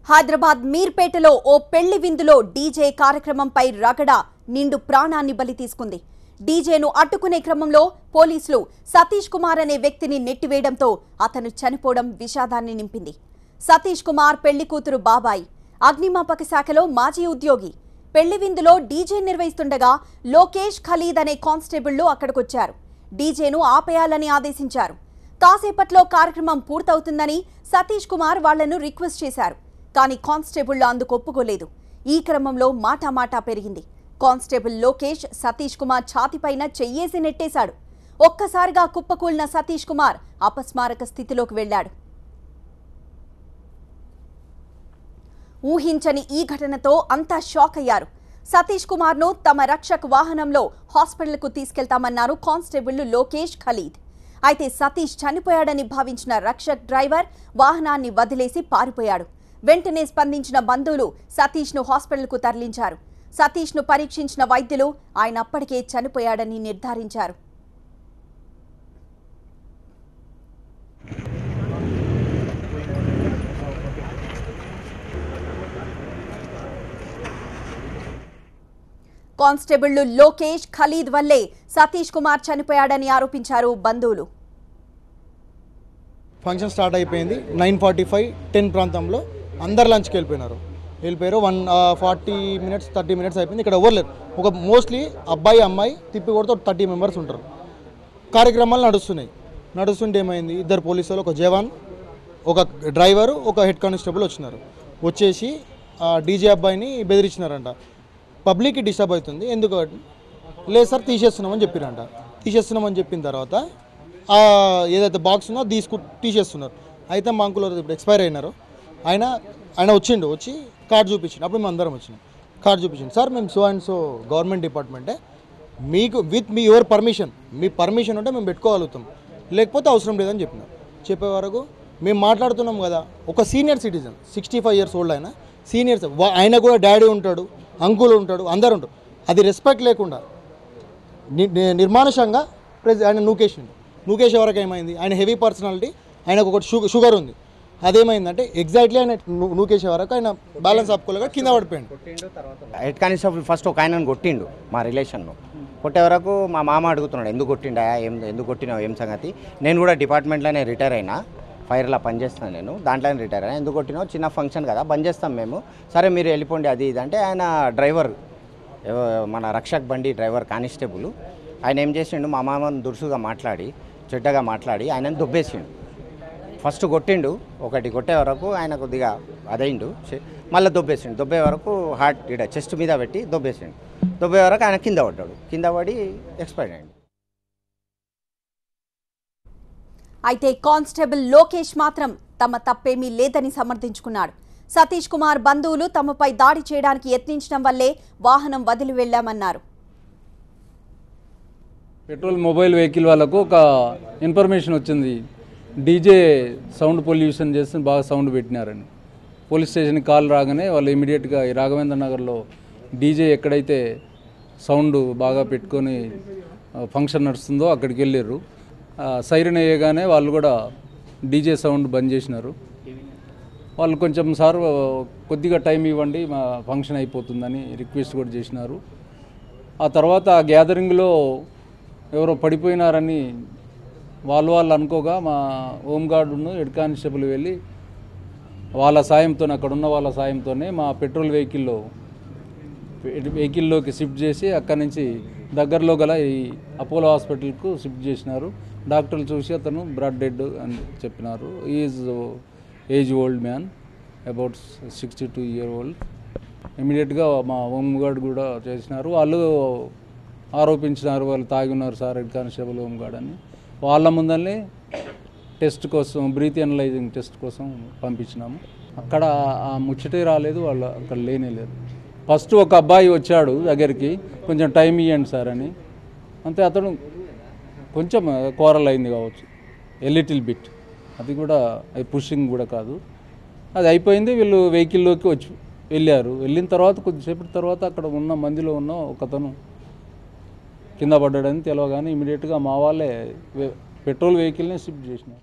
హైదరాబాద్ మీర్పేటలో ఓ పెళ్లి విందులో డీజే కార్యక్రమంపై రగడ నిండు ప్రాణాన్ని బలి తీసుకుంది. డీజేను అడ్డుకునే క్రమంలో పోలీసులు సతీష్ కుమార్ అనే వ్యక్తిని నెట్టివేయడంతో అతను చనిపోవడం విషాదాన్ని నింపింది. సతీష్ కుమార్ పెళ్లి కూతురు బాబాయ్, అగ్నిమాపక శాఖలో మాజీ ఉద్యోగి. పెళ్లి విందులో డీజే నిర్వహిస్తుండగా లోకేష్ ఖలీద్ అనే కానిస్టేబుళ్లు అక్కడికొచ్చారు. డీజేను ఆపేయాలని ఆదేశించారు. కాసేపట్లో కార్యక్రమం పూర్తవుతుందని సతీష్ కుమార్ వాళ్లను రిక్వెస్ట్ చేశారు. కానీ కానిస్టేబుళ్లు అందుకు ఒప్పుకోలేదు. ఈ క్రమంలో మాటామాటా పెరిగింది. కానిస్టేబుల్ లోకేష్ సతీష్ కుమార్ ఛాతిపైన చెయ్యేసి నెట్టేశాడు. ఒక్కసారిగా కుప్పకూలిన సతీష్ కుమార్ అపస్మారక స్థితిలోకి వెళ్లాడు. ఊహించని ఈ ఘటనతో అంతా షాక్ అయ్యారు. సతీష్ కుమార్ ను తమ రక్షక్ వాహనంలో హాస్పిటల్కు తీసుకెళ్తామన్నారు కానిస్టేబుళ్లు లోకేష్, ఖలీద్. అయితే సతీష్ చనిపోయాడని భావించిన రక్షక్ డ్రైవర్ వాహనాన్ని వదిలేసి పారిపోయాడు. వెంటనే స్పందించిన బంధువులు సతీష్ ను హాస్పిటల్కు తరలించారు. సతీష్ ను పరీక్షించిన వైద్యులు ఆయన అప్పటికే చనిపోయాడని నిర్ధారించారు. కానిస్టేబుళ్లు లోకేష్, ఖలీద్ వల్లే సతీష్ కుమార్ చనిపోయాడని ఆరోపించారు బంధువులు. ఫంక్షన్ స్టార్ట్ అయిపోయింది 9:45, 10 ప్రాంతంలో అందరు లంచ్కి వెళ్ళిపోయారు. 140 minutes 30 minutes అయిపోయింది. ఇక్కడ ఎవరు లేరు. ఒక మోస్ట్లీ అబ్బాయి అమ్మాయి తిప్పి కొడితే 30 members ఉంటారు. కార్యక్రమాలు నడుస్తుంటే ఏమైంది, ఇద్దరు పోలీసు వాళ్ళు, ఒక జవాన్, ఒక డ్రైవరు, ఒక హెడ్ కానిస్టేబుల్ వచ్చినారు. వచ్చేసి డీజే అబ్బాయిని బెదిరించినారంట. పబ్లిక్కి డిస్టర్బ్ అవుతుంది, ఎందుకు లేదు సార్ తీసేస్తున్నామని చెప్పిరంట. తీసేస్తున్నామని చెప్పిన తర్వాత ఏదైతే బాక్స్ ఉందో తీసేస్తున్నారు. అయితే మా అంకుల్ ఇప్పుడు ఎక్స్పైర్ అయినారు. ఆయన వచ్చి కార్డు చూపించిండు. అప్పుడు మేము అందరం వచ్చినాం. కార్డు చూపించింది, సార్ మేము సో అండ్ సో గవర్నమెంట్ డిపార్ట్మెంటే, మీకు with your permission, me permission ఉంటే మేము పెట్టుకోగలుగుతాం, లేకపోతే అవసరం లేదని చెప్పే వరకు మేము మాట్లాడుతున్నాం కదా. ఒక సీనియర్ సిటిజన్ 65 years old ఆయన సీనియర్స్, ఆయన కూడా డాడీ ఉంటాడు, అంకుల్ ఉంటాడు, అందరు ఉంటారు. అది రెస్పెక్ట్ లేకుండా నిర్మానుషంగా ఆయన నూకేష్ వరకు ఏమైంది, ఆయన హెవీ పర్సనాలిటీ, ఆయనకు ఒకటి షుగర్ ఉంది. అదేమైందంటే ఎగ్జాక్ట్లీ ఆయన నూకేసే వరకు ఆయన బ్యాలెన్స్ ఆపుకోలేక కింద పడిపోయాడు. హెడ్ కానిస్టేబుల్ ఫస్ట్ ఒక ఆయనను కొట్టిండు, మా రిలేషన్ను కొట్టే వరకు మా మామ అడుగుతున్నాడు, ఎందుకు కొట్టిండా, ఎందుకు కొట్టినావు, ఏం సంగతి. నేను కూడా డిపార్ట్మెంట్లోనే రిటైర్ అయినా, ఫైర్లో పనిచేస్తాను నేను, దాంట్లోనే రిటైర్ అయినా. ఎందుకు కొట్టినావు, చిన్న ఫంక్షన్ కదా బంద్ చేస్తాం మేము, సరే మీరు వెళ్ళిపోండి అది ఇది అంటే, ఆయన డ్రైవర్, మన రక్షక్ బండి డ్రైవర్ కానిస్టేబుల్, ఆయన ఏం చేసిండు, మా మామను దురుసుగా మాట్లాడి, చెడ్డగా మాట్లాడి ఆయనను దొబ్బేసిండు. ఫస్ట్ కొట్టిండు, ఒకటి కొట్టే వరకు ఆయన కొద్దిగా అదైండు, మళ్ళీ దొబ్బేసిండు. దొబ్బే వరకు హార్ట్ ఇక్కడ చెస్ట్ మీద పెట్టి దొబ్బేసిండు. దొబ్బే వరకు ఆయన కింద పడ్డాడు. కింద పడి ఎక్స్పైర్ అయ్యిండు. అయితే కానిస్టేబుల్ లోకేష్ మాత్రం తమ తప్పేమీ లేదని సమర్థించుకున్నాడు. సతీష్ కుమార్ బంధువులు తమపై దాడి చేయడానికి యత్నించడం వల్లే వాహనం వదిలి వెళ్లామన్నారు. పెట్రోల్ మొబైల్ వెహికల్ వాళ్ళకు ఒక ఇన్ఫర్మేషన్ వచ్చింది, డీజే సౌండ్ పొల్యూషన్ చేసి బాగా సౌండ్ పెట్టినారని. పోలీస్ స్టేషన్కి కాల్ రాగానే వాళ్ళు ఇమీడియట్గా ఈ రాఘవేంద్ర నగర్లో డీజే ఎక్కడైతే సౌండ్ బాగా పెట్టుకొని ఫంక్షన్ నడుస్తుందో అక్కడికి వెళ్ళారు. సైరన్ వేయగానే వాళ్ళు కూడా డీజే సౌండ్ బంద్ చేసినారు. వాళ్ళు కొంచెం సార్ కొద్దిగా టైం ఇవ్వండి, మా ఫంక్షన్ అయిపోతుందని రిక్వెస్ట్ కూడా చేసినారు. ఆ తర్వాత ఆ గ్యాదరింగ్లో ఎవరో పడిపోయినారని వాళ్ళు అనుకోగా మా హోంగార్డును హెడ్ కానిస్టేబుల్ వెళ్ళి వాళ్ళ సాయంతో, అక్కడ ఉన్న వాళ్ళ సాయంతోనే మా పెట్రోల్ వెహికల్లోకి షిఫ్ట్ చేసి అక్కడి నుంచి దగ్గరలో గల ఈ అపోలో హాస్పిటల్కు షిఫ్ట్ చేసినారు. డాక్టర్లు చూసి అతను బ్లడ్ డెడ్ అని చెప్పినారు. Is age old man, about 62 years old. ఇమీడియట్గా మా హోంగార్డ్ కూడా చేసినారు. వాళ్ళు ఆరోపించినారు, వాళ్ళు తాగి ఉన్నారు సార్ హెడ్ కానిస్టేబుల్, హోంగార్డ్ అని. వాళ్ళ ముందల్ని టెస్ట్ కోసం, బ్రీత్ అనలైజింగ్ టెస్ట్ కోసం పంపించినాము. అక్కడ ఆ ముచ్చటే రాలేదు, వాళ్ళు అక్కడ లేనేలేదు. ఫస్ట్ ఒక అబ్బాయి వచ్చాడు దగ్గరికి, కొంచెం టైం ఇవ్వండి సార్ అని. అంతే, అతను కొంచెం కోరల్ అయింది కావచ్చు, లిటిల్ బిట్, అది కూడా అది పుషింగ్ కూడా కాదు, అది అయిపోయింది. వీళ్ళు వెహికల్లోకి వెళ్ళారు. వెళ్ళిన తర్వాత కొద్దిసేపటి తర్వాత అక్కడ ఉన్న మందిలో ఉన్న ఒకతను కింద పడ్డాడని తెలియగానే ఇమీడియట్గా మా వాళ్ళే పెట్రోల్ వెహికల్ని షిఫ్ట్ చేసినారు.